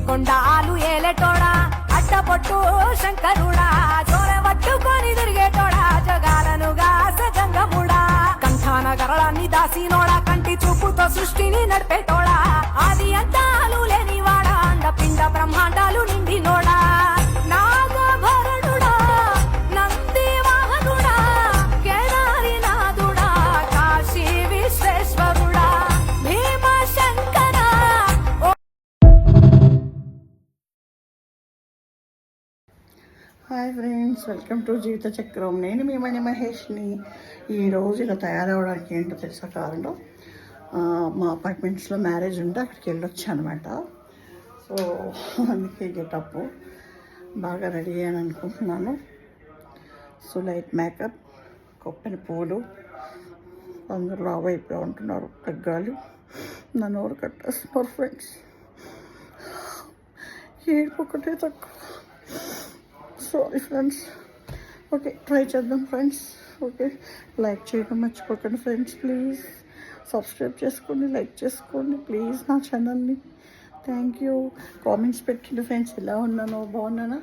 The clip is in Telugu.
కొండాలు ఏలేటోడా అడ్డపొట్టు శంకరుడా జోర పట్టుకొని తిరిగేటోడా జగాలను గాసగంగముడా కంఠాన గరళాన్ని దాసినోడా కంటి చూపుతో సృష్టిని నడిపేటోడా ఆది అంతాలు లేనివాడా అండపిండ బ్రహ్మాండాలు నిండినోడా నాగభరణుడా నంది వాహనుడా కేదారినాథుడా కాశీ విశ్వేశ్వరుడా Bhimashankara. Hi friends, welcome to Jeevitha Chakram. నేను మీ మణి మహేష్ని. ఈరోజు ఇలా తయారవడానికి ఏంటో తెలుసా కారణం, మా అపార్ట్మెంట్స్లో మ్యారేజ్ ఉంటే అక్కడికి వెళ్ళొచ్చు అనమాట. సో అందుకే గెటప్ బాగా రెడీ అయ్యాను అనుకుంటున్నాను. సో లైట్ మేకప్, కొప్పని పూలు, అందరూ లావు అయిపోయి ఉంటున్నారు, తగ్గాలి. నన్ను ఎవరు కట్టేస్తున్నారు ఫ్రెండ్స్, ఏడుపు ఒకటే తక్కువ. Sorry friends. ఓకే, ట్రై చేద్దాం ఫ్రెండ్స్. ఓకే, లైక్ చేయడం మర్చిపోకండి ఫ్రెండ్స్. ప్లీజ్ సబ్స్క్రైబ్ చేసుకోండి, లైక్ చేసుకోండి ప్లీజ్ నా ఛానల్ని. Thank you. కామెంట్స్ పెట్టండి ఫ్రెండ్స్, ఎలా ఉన్నానో, బాగున్నానా?